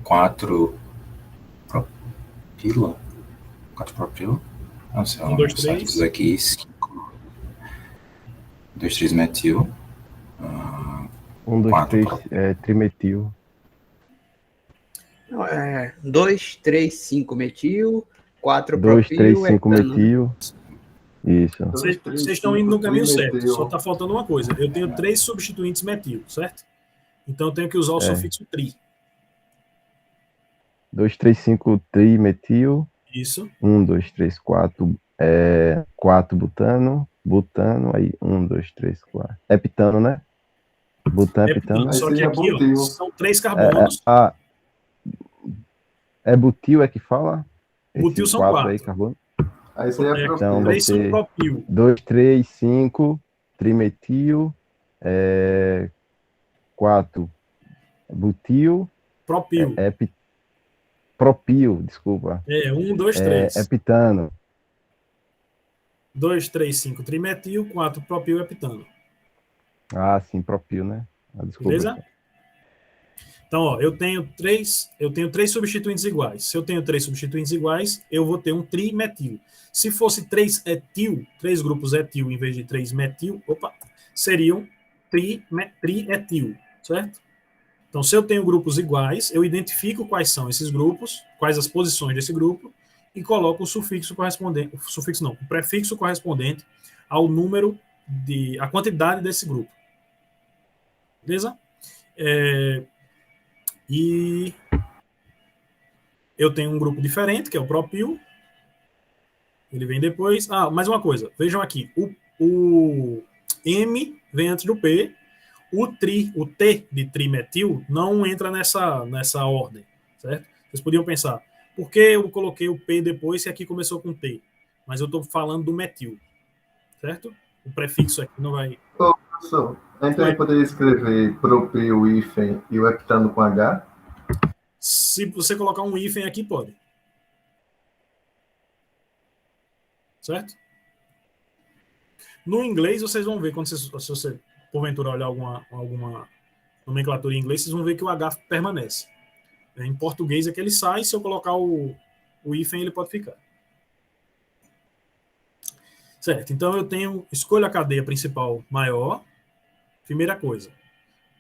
4 propila. 4 propila. Não sei, 1, 2, 3. aqui, 5. 2,3-metil. 1, 2, 3, trimetil. 2, 3, 5 metil, 4 2, 3, propil, 5 etano. metil. Isso. Vocês estão indo no caminho certo, só está faltando uma coisa. Eu tenho 3 substituintes metil, certo? Então eu tenho que usar o sufixo tri. 2, 3, 5, trimetil. Isso. 1, 2, 3, 4. 4 butano. Butano, aí 1, 2, 3, 4. Heptano, né? Butano, heptano. Só que aqui, ó, são 3 carbonos. É butil que fala? Butil são 4 aí, carbono. Aí você é propil. Então, vai 3 são ser propil. 2, 3, 5, trimetil, 4, butil, Propil. propil, desculpa. 1, 2, 3. Heptano. 2, 3, 5 trimetil, 4 propil heptano. Ah, sim, propil, né? Desculpa. Beleza? Então, ó, eu tenho três substituintes iguais. Se eu tenho 3 substituintes iguais, eu vou ter um trimetil. Se fosse 3 etil, 3 grupos etil em vez de 3 metil, seriam trietil, certo? Então, se eu tenho grupos iguais, eu identifico quais são esses grupos, quais as posições desse grupo, e coloco o sufixo correspondente, o prefixo correspondente ao número a quantidade desse grupo. Beleza? E eu tenho um grupo diferente, que é o propil. Ele vem depois. Mais uma coisa. Vejam aqui. O M vem antes do P. O T de trimetil não entra nessa ordem, certo? Vocês podiam pensar, por que eu coloquei o P depois se aqui começou com T? Mas eu estou falando do metil, certo? O prefixo aqui não vai... Professor, então eu poderia escrever propil, hífen e o heptano com H? Se você colocar um hífen aqui, pode. Certo? No inglês, vocês vão ver, se você porventura olhar alguma nomenclatura em inglês, vocês vão ver que o H permanece. Em português é que ele sai, se eu colocar o hífen, ele pode ficar. Certo, então eu escolho a cadeia principal maior, primeira coisa.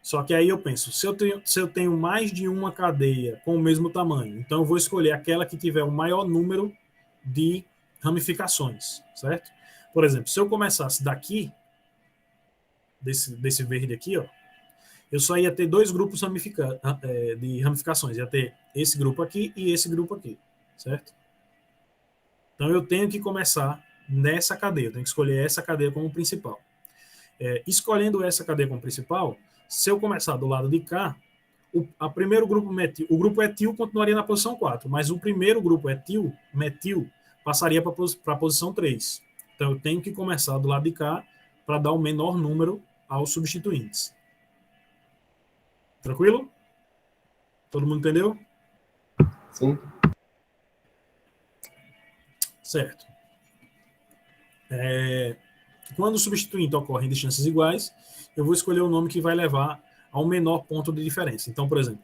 Só que aí eu penso, se eu tenho mais de uma cadeia com o mesmo tamanho, então eu vou escolher aquela que tiver o maior número de ramificações, certo? Por exemplo, se eu começasse daqui, desse verde aqui, ó, eu só ia ter 2 grupos de ramificações. Ia ter esse grupo aqui e esse grupo aqui, certo? Então eu tenho que começar nessa cadeia, eu tenho que escolher essa cadeia como principal. Escolhendo essa cadeia como principal, se eu começar do lado de cá, o primeiro grupo metil, o grupo etil continuaria na posição 4, mas o primeiro grupo metil, passaria para a posição 3. Então eu tenho que começar do lado de cá para dar o menor número aos substituintes. Tranquilo? Todo mundo entendeu? Sim. Certo. Quando o substituinte ocorre em distâncias iguais, eu vou escolher o nome que vai levar ao menor ponto de diferença. Então, por exemplo,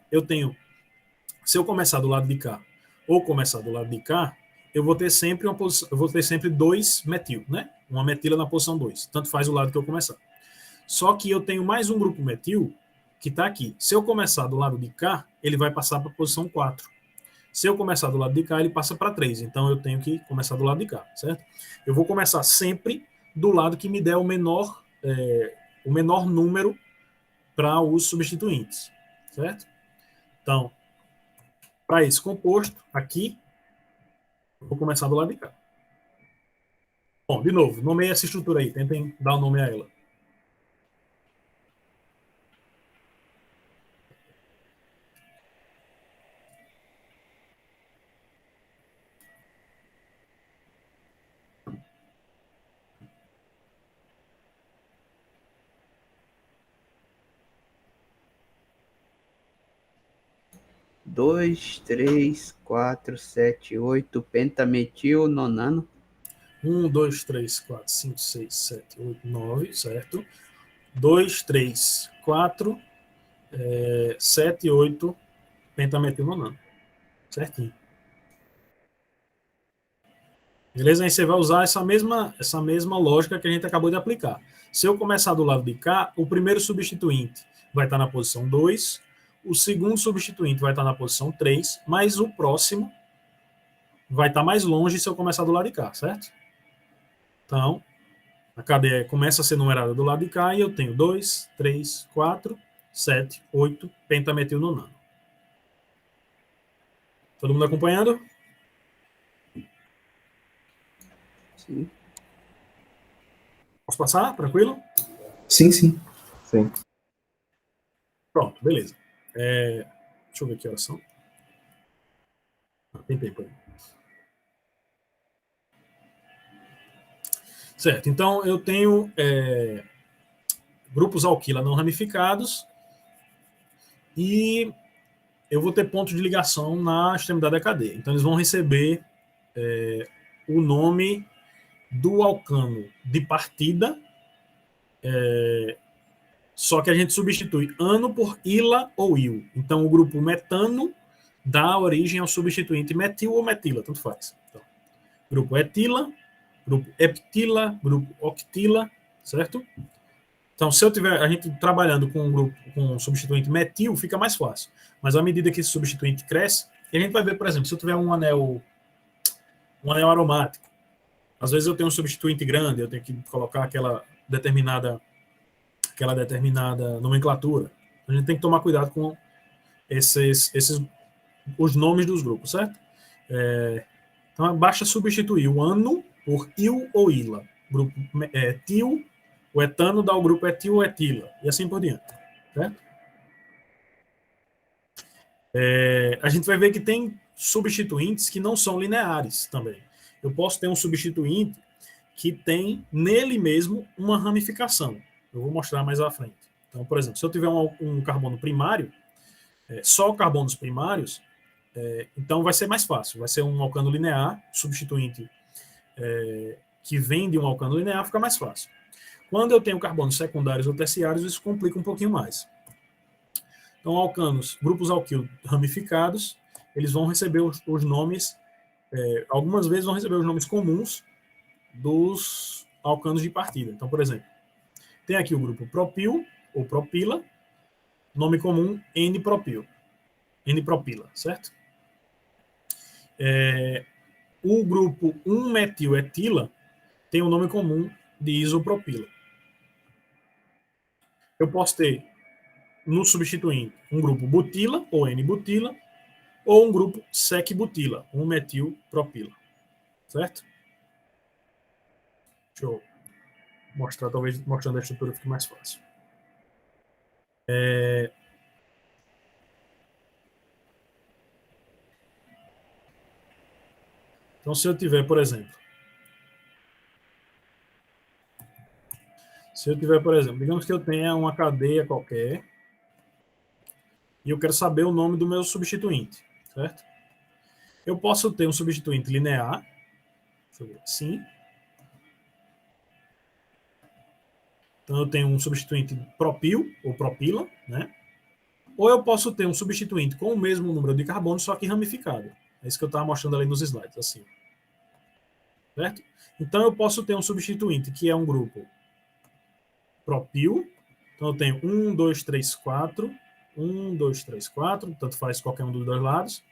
se eu começar do lado de cá ou começar do lado de cá, eu vou ter sempre 2 metil, né? Uma metila na posição 2. Tanto faz o lado que eu começar. Só que eu tenho mais um grupo metil que está aqui. Se eu começar do lado de cá, ele vai passar para a posição 4. Se eu começar do lado de cá, ele passa para 3. Então, eu tenho que começar do lado de cá, certo? Eu vou começar sempre do lado que me der o menor número para os substituintes, certo? Então, para esse composto, aqui, eu vou começar do lado de cá. Bom, de novo, nomeei essa estrutura aí, tentem dar um nome a ela. Dois, três, quatro, sete, oito, pentametil, nonano. 1, 2, 3, 4, 5, 6, 7, 8, 9, certo? 2, 3, 4, 7, 8, pentametilnonano. Certinho. Beleza? Aí você vai usar essa mesma lógica que a gente acabou de aplicar. Se eu começar do lado de cá, o primeiro substituinte vai estar na posição 2, o segundo substituinte vai estar na posição 3, mas o próximo vai estar mais longe se eu começar do lado de cá, certo? Então, a cadeia começa a ser numerada do lado de cá e eu tenho 2, 3, 4, 7, 8, pentametilnonano. Todo mundo acompanhando? Sim. Posso passar? Tranquilo? Sim, sim. Sim. Pronto, beleza. Deixa eu ver que horas são. Tem tempo aí. Certo, então eu tenho grupos alquila não ramificados e eu vou ter pontos de ligação na extremidade da cadeia. Então eles vão receber o nome do alcano de partida, só que a gente substitui ano por ila ou il. Então o grupo metano dá origem ao substituinte metil ou metila, tanto faz. Então, grupo etila, grupo heptila, grupo octila, certo? Então, se eu tiver a gente trabalhando com um grupo com um substituinte metil, fica mais fácil. Mas à medida que esse substituinte cresce, a gente vai ver, por exemplo, se eu tiver um anel aromático, às vezes eu tenho um substituinte grande, eu tenho que colocar aquela determinada nomenclatura. A gente tem que tomar cuidado com os nomes dos grupos, certo? Então, basta substituir o ano por il ou ila. Grupo til, o etano dá o grupo etil ou etila, e assim por diante. Certo? A gente vai ver que tem substituintes que não são lineares também. Eu posso ter um substituinte que tem nele mesmo uma ramificação. Eu vou mostrar mais à frente. Então, por exemplo, se eu tiver um carbono primário, só carbonos primários, então vai ser mais fácil. Vai ser um alcano linear, substituinte que vem de um alcano linear, fica mais fácil. Quando eu tenho carbonos secundários ou terciários, isso complica um pouquinho mais. Então, alcanos, grupos alquil ramificados, eles vão receber os nomes, algumas vezes vão receber os nomes comuns dos alcanos de partida. Então, por exemplo, tem aqui o grupo propil ou propila, nome comum N-propil, N-propila, certo? O grupo 1-metil-etila tem o nome comum de isopropila. Eu posso ter no substituinte um grupo butila ou N-butila ou um grupo sec-butila, 1-metil-propila, certo? Deixa eu mostrar, talvez mostrando a estrutura fique mais fácil. Então, se eu tiver, por exemplo, digamos que eu tenha uma cadeia qualquer e eu quero saber o nome do meu substituinte, certo? Eu posso ter um substituinte linear, deixa eu ver assim. Então, eu tenho um substituinte propil ou propila, né? Ou eu posso ter um substituinte com o mesmo número de carbono, só que ramificado. É isso que eu estava mostrando ali nos slides, assim. Certo? Então, eu posso ter um substituinte que é um grupo propil. Então, eu tenho 1, 2, 3, 4. 1, 2, 3, 4. Tanto faz qualquer um dos dois lados.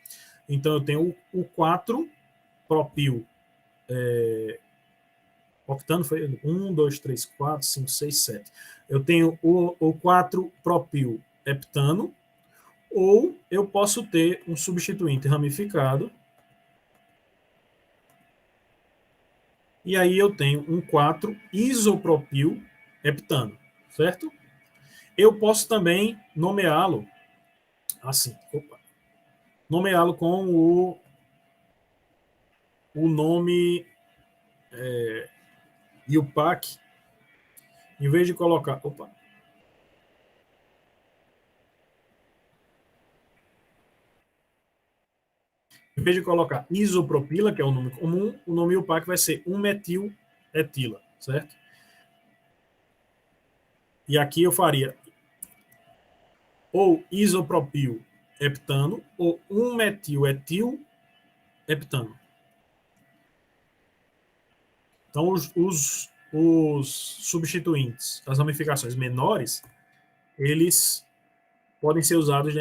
Então, eu tenho o 4 propil. Octano foi 1, 2, 3, 4, 5, 6, 7. Eu tenho o 4 propil heptano, ou eu posso ter um substituinte ramificado, e aí eu tenho um 4-isopropil heptano, certo? Eu posso também nomeá-lo assim, nomeá-lo com o nome IUPAC, em vez de colocar... Em vez de colocar isopropila, que é o nome comum, o nome IUPAC vai ser 1-metil-etila, certo? E aqui eu faria ou isopropil heptano ou 1-metil-etil heptano. Então, os substituintes, as ramificações menores, eles podem ser usados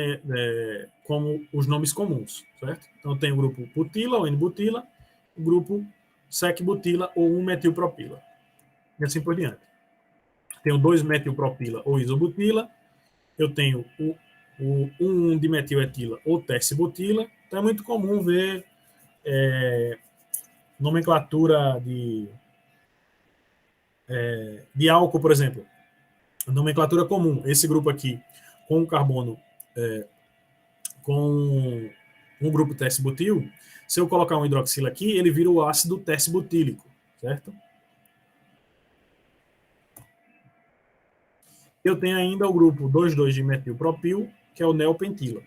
como os nomes comuns, certo? Então, eu tenho o grupo butila ou N-butila, o grupo sec-butila ou 1-metilpropila, e assim por diante. Tenho 2-metilpropila ou isobutila, eu tenho o 1-dimetil-etila ou tercibutila. Então, é muito comum ver nomenclatura de álcool, por exemplo. Nomenclatura comum, esse grupo aqui, com o carbono, com um grupo tercibutil, se eu colocar um hidroxila aqui, ele vira o ácido tercibutílico, certo? Eu tenho ainda o grupo 2,2-dimetilpropil, que é o neopentila,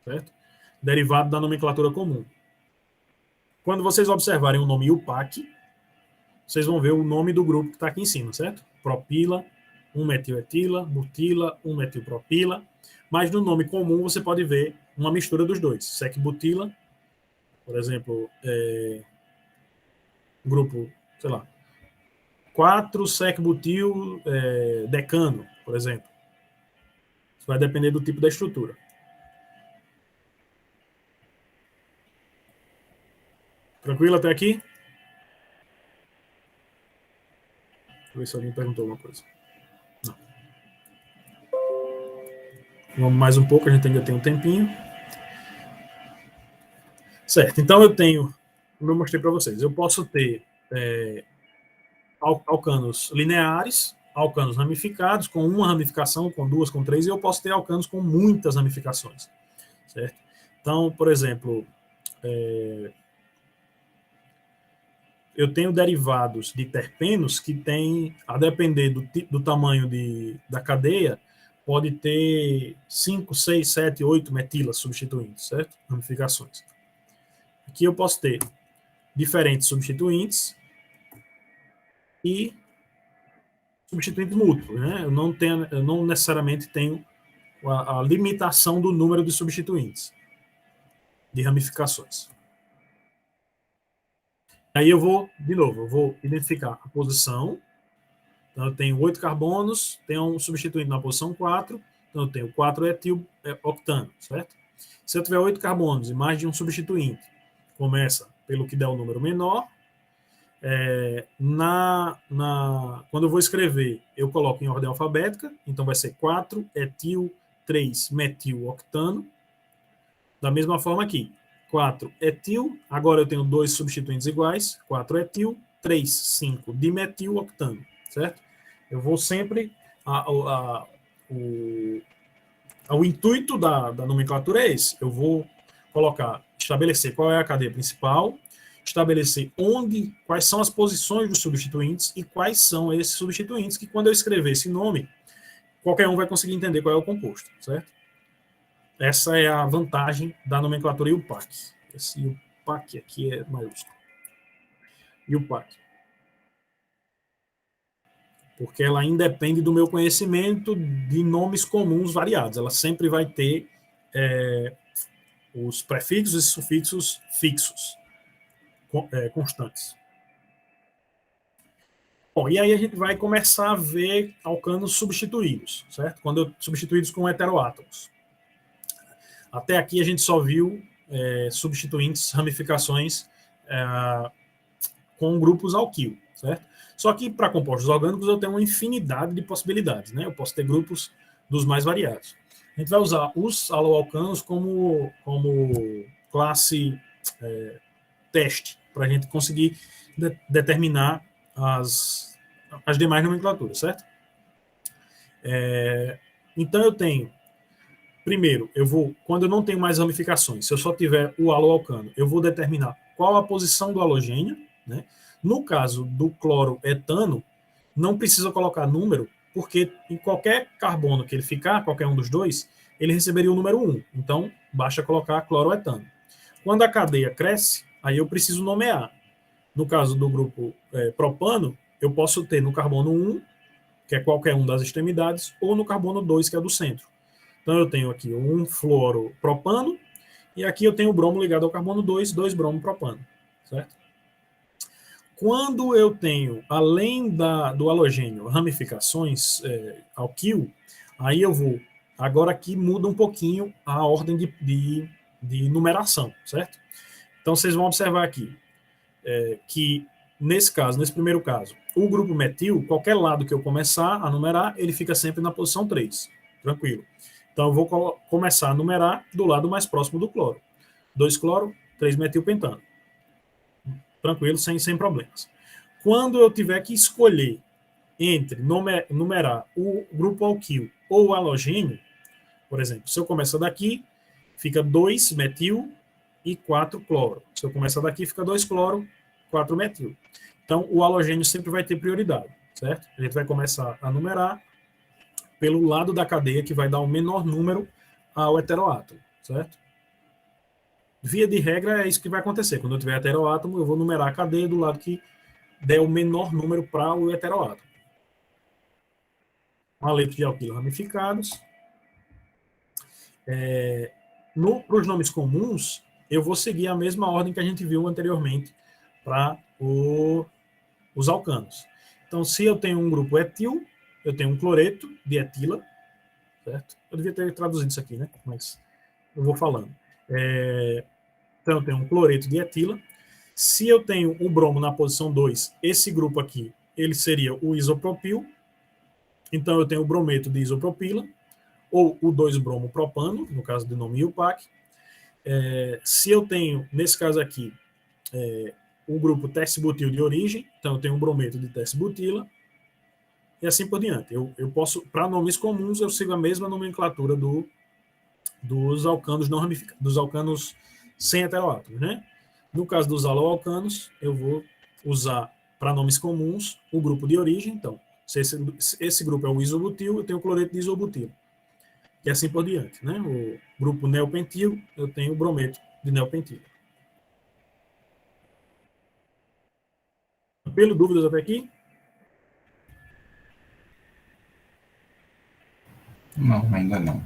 certo? Derivado da nomenclatura comum. Quando vocês observarem o nome IUPAC, vocês vão ver o nome do grupo que está aqui em cima, certo? Propila, 1-metil-etila, butila, 1-metilpropila. Mas no nome comum você pode ver uma mistura dos dois. Sec-butila, por exemplo, grupo, sei lá, 4-sec-butil decano, por exemplo. Isso vai depender do tipo da estrutura. Tranquilo até aqui? Deixa eu ver se alguém perguntou alguma coisa. Não. Vamos mais um pouco, a gente ainda tem um tempinho. Certo, então eu tenho, como eu mostrei para vocês, eu posso ter alcanos lineares, alcanos ramificados, com uma ramificação, com duas, com três, e eu posso ter alcanos com muitas ramificações, certo? Então, por exemplo, eu tenho derivados de terpenos que têm, a depender do tamanho da cadeia, pode ter 5, 6, 7, 8 metilas substituintes, certo? Ramificações. Aqui eu posso ter diferentes substituintes e substituintes múltiplos, né? Eu não necessariamente tenho a limitação do número de substituintes, de ramificações. Aí eu vou identificar a posição. Então, eu tenho 8 carbonos, tenho um substituinte na posição 4, então eu tenho 4-etil-octano, certo? Se eu tiver 8 carbonos e mais de um substituinte, começa pelo que der o número menor. Quando eu vou escrever, eu coloco em ordem alfabética, então vai ser 4-etil-3-metil-octano. Da mesma forma aqui, 4-etil, agora eu tenho 2 substituintes iguais, 4-etil, 3, 5, dimetil-octano, certo? Eu vou sempre... O intuito da nomenclatura é esse. Eu vou estabelecer qual é a cadeia principal, estabelecer quais são as posições dos substituintes e quais são esses substituintes, que quando eu escrever esse nome, qualquer um vai conseguir entender qual é o composto, certo? Essa é a vantagem da nomenclatura IUPAC. Esse IUPAC aqui é maiúsculo. IUPAC. Porque ela independe do meu conhecimento de nomes comuns variados. Ela sempre vai ter os prefixos e sufixos fixos, constantes. Bom, e aí a gente vai começar a ver alcanos substituídos, certo? Substituídos com heteroátomos. Até aqui a gente só viu substituintes, ramificações com grupos alquil, certo? Só que para compostos orgânicos eu tenho uma infinidade de possibilidades, né? Eu posso ter grupos dos mais variados. a gente vai usar os haloalcanos como classe teste, para a gente conseguir determinar as demais nomenclaturas, certo? Então, eu tenho, primeiro, quando eu não tenho mais ramificações, se eu só tiver o haloalcano, eu vou determinar qual a posição do halogênio, né? No caso do cloroetano, não precisa colocar número, porque em qualquer carbono que ele ficar, qualquer um dos dois, ele receberia o número 1. Então, basta colocar cloroetano. Quando a cadeia cresce, aí eu preciso nomear. No caso do grupo propano, eu posso ter no carbono 1, que é qualquer um das extremidades, ou no carbono 2, que é do centro. Então, eu tenho aqui um fluoropropano, e aqui eu tenho o bromo ligado ao carbono 2, 2 bromo propano, certo? Quando eu tenho, além do halogênio, ramificações alquil, aí eu vou... Agora aqui muda um pouquinho a ordem de numeração, certo? Então, vocês vão observar aqui que, nesse primeiro caso, o grupo metil, qualquer lado que eu começar a numerar, ele fica sempre na posição 3. Tranquilo. Então, eu vou começar a numerar do lado mais próximo do cloro. 2 cloro, 3 metilpentano. Tranquilo, sem problemas. Quando eu tiver que escolher entre numerar o grupo alquil ou o halogênio, por exemplo, se eu começar daqui, fica 2 metil e 4 cloro. Se eu começar daqui, fica 2 cloro, 4 metil. Então, o halogênio sempre vai ter prioridade, certo? A gente vai começar a numerar pelo lado da cadeia que vai dar o menor número ao heteroátomo, certo? Via de regra, é isso que vai acontecer. Quando eu tiver heteroátomo, eu vou numerar a cadeia do lado que der o menor número para o heteroátomo. Haletos de alquilo ramificados. Para os nomes comuns, eu vou seguir a mesma ordem que a gente viu anteriormente para os alcanos. Então, se eu tenho um grupo etil, eu tenho um cloreto de etila, certo? Eu devia ter traduzido isso aqui, né? Mas eu vou falando. Então, eu tenho um cloreto de etila. Se eu tenho o bromo na posição 2, esse grupo aqui, ele seria o isopropil. Então, eu tenho o brometo de isopropila, ou o 2-bromo-propano, no caso do nome IUPAC. Se eu tenho, nesse caso aqui, o grupo test-butil de origem, então eu tenho um brometo de test-butila, e assim por diante. Eu posso, para nomes comuns, eu sigo a mesma nomenclatura dos alcanos não ramificados, dos alcanos sem heteroátomos, né? No caso dos haloalcanos, eu vou usar, para nomes comuns, o grupo de origem. Então, se esse grupo é o isobutil, eu tenho o cloreto de isobutilo. E assim por diante, né? O grupo neopentil, eu tenho o brometo de neopentil. Pelo dúvidas até aqui? Não, ainda não.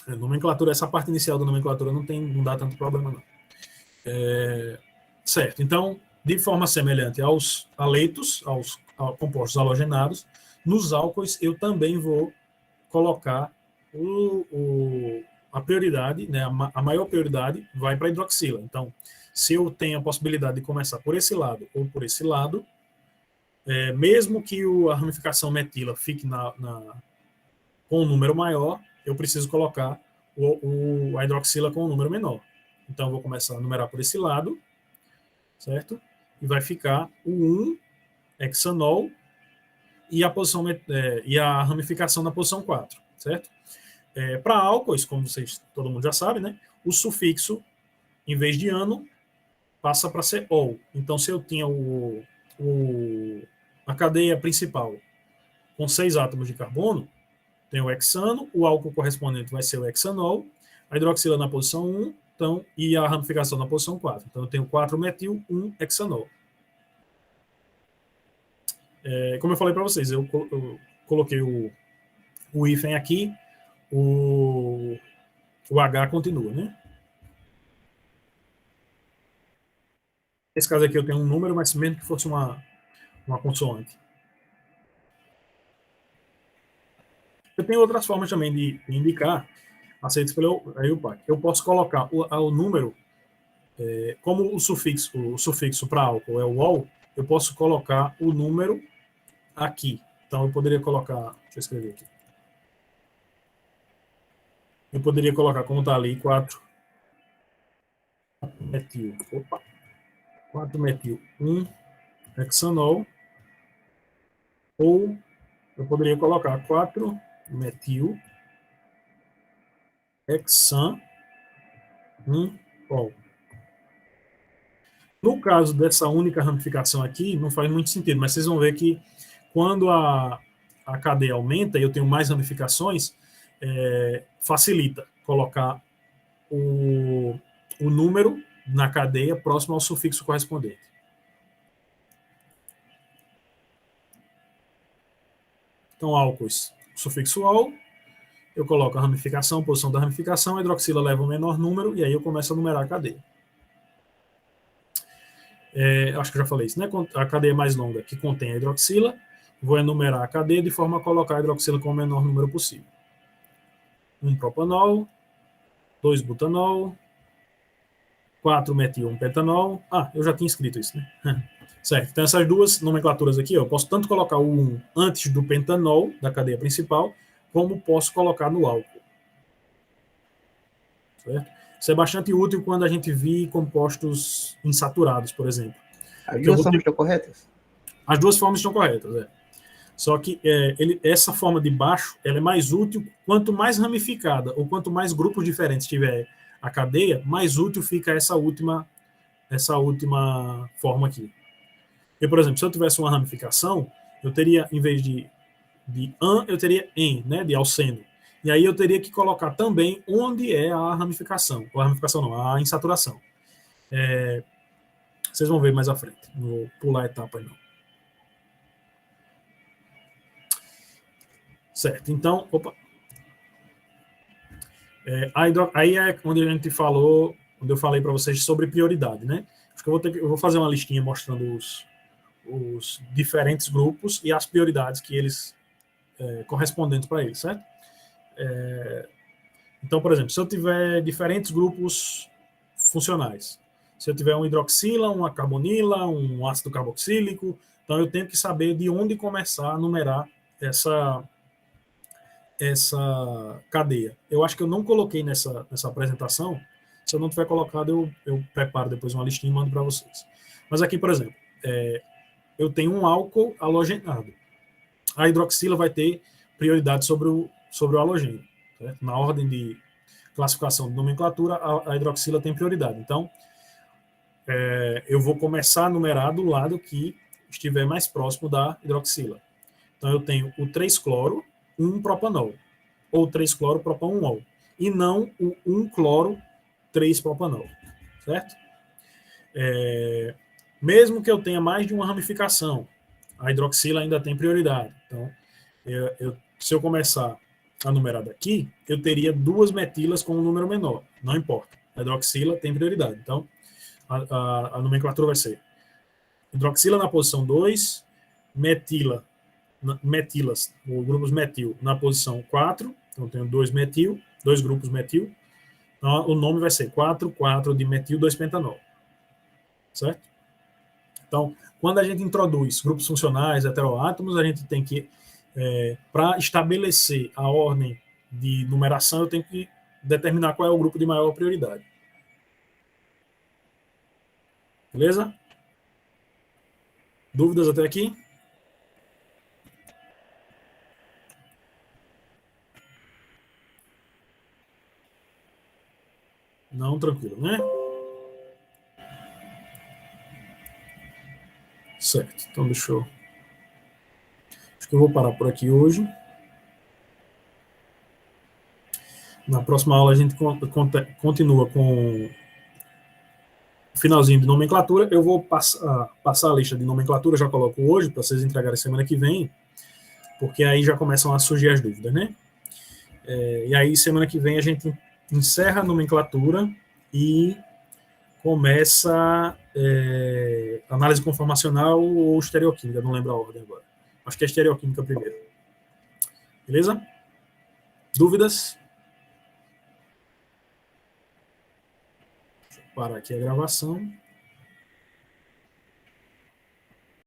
Nomenclatura, essa parte inicial da nomenclatura não dá tanto problema, não. Certo. Então, de forma semelhante aos aletos, aos compostos halogenados, nos álcoois eu também vou colocar a prioridade, né, a maior prioridade vai para a hidroxila. Então, se eu tenho a possibilidade de começar por esse lado ou por esse lado, mesmo que a ramificação metila fique com um número maior, eu preciso colocar a hidroxila com um número menor. Então, eu vou começar a numerar por esse lado, certo? E vai ficar o 1-hexanol e a ramificação na posição 4, certo? Para álcoois, como todo mundo já sabe, né? O sufixo, em vez de ano, passa para ser ol. Então, se eu tinha a cadeia principal com 6 átomos de carbono, tem o hexano, o álcool correspondente vai ser o hexanol, a hidroxila na posição 1, então, e a ramificação na posição 4. Então, eu tenho 4-metil, 1-hexanol. Como eu falei para vocês, eu coloquei o hífen aqui, o H continua, né? Nesse caso aqui eu tenho um número, mas mesmo que fosse uma consoante. Eu tenho outras formas também de indicar aceitos pelo IUPAC. Eu posso colocar o número, como o sufixo para álcool é o ol, eu posso colocar o número aqui. Então, eu poderia colocar, deixa eu escrever aqui. eu poderia colocar, como está ali, 4-metil. Opa! 4-metil 1-hexanol. Ou eu poderia colocar 4-metil hexan 1-ol. No caso dessa única ramificação aqui, não faz muito sentido, mas vocês vão ver que quando a cadeia aumenta e eu tenho mais ramificações, facilita colocar o número na cadeia próximo ao sufixo correspondente. Então, álcoois, sufixo ol, eu coloco a ramificação, posição da ramificação, a hidroxila leva o menor número, e aí eu começo a numerar a cadeia. Acho que eu já falei isso, né? A cadeia mais longa que contém a hidroxila, vou enumerar a cadeia de forma a colocar a hidroxila com o menor número possível. 1-propanol, 2-butanol, 4-metil 1-pentanol. Eu já tinha escrito isso, né? Certo. Então, essas duas nomenclaturas aqui, eu posso tanto colocar o 1 antes do pentanol, da cadeia principal, como posso colocar no álcool. Certo? Isso é bastante útil quando a gente vê compostos insaturados, por exemplo. As duas formas estão corretas? As duas formas estão corretas, Só que essa forma de baixo ela é mais útil quanto mais ramificada ou quanto mais grupos diferentes tiver a cadeia, mais útil fica essa última forma aqui. Eu, por exemplo, se eu tivesse uma ramificação, eu teria, em vez de an, eu teria en, né, de alceno. E aí eu teria que colocar também onde é a ramificação. Ou a ramificação não, a insaturação. Vocês vão ver mais à frente. Não vou pular a etapa aí, não. Certo, então, aí é onde a gente falou, onde eu falei para vocês sobre prioridade, né? Acho que eu vou fazer uma listinha mostrando os diferentes grupos e as prioridades que eles correspondentes para eles, certo? Então, por exemplo, se eu tiver diferentes grupos funcionais, se eu tiver um hidroxila, uma carbonila, um ácido carboxílico, então eu tenho que saber de onde começar a numerar essa cadeia. Eu acho que eu não coloquei nessa apresentação. Se eu não tiver colocado, eu preparo depois uma listinha e mando para vocês. Mas aqui, por exemplo, eu tenho um álcool halogenado. A hidroxila vai ter prioridade sobre o halogênio. Certo? Na ordem de classificação de nomenclatura, a hidroxila tem prioridade. Então, eu vou começar a numerar do lado que estiver mais próximo da hidroxila. Então, eu tenho o 3-cloro, 1-propanol, ou 3-cloro-propan-1-ol, e não o 1-cloro, 3-propanol, certo? Mesmo que eu tenha mais de uma ramificação, a hidroxila ainda tem prioridade. Então, se eu começar a numerar daqui, eu teria 2 metilas com um número menor, não importa. A hidroxila tem prioridade. Então, a nomenclatura vai ser hidroxila na posição 2, metilas, ou grupos metil, na posição 4, então eu tenho 2 grupos metil, então o nome vai ser 4,4 de metil 2-pentanol, certo? Então, quando a gente introduz grupos funcionais, heteroátomos, a gente tem que, para estabelecer a ordem de numeração, eu tenho que determinar qual é o grupo de maior prioridade. Beleza? Dúvidas até aqui? Não, tranquilo, né? Certo, então deixa eu... Acho que eu vou parar por aqui hoje. Na próxima aula a gente continua com o finalzinho de nomenclatura. Eu vou passar a lista de nomenclatura, já coloco hoje, para vocês entregarem semana que vem, porque aí já começam a surgir as dúvidas, né? E aí semana que vem a gente encerra a nomenclatura e começa análise conformacional ou estereoquímica, não lembro a ordem agora. Acho que é estereoquímica primeiro. Beleza? Dúvidas? Deixa eu parar aqui a gravação.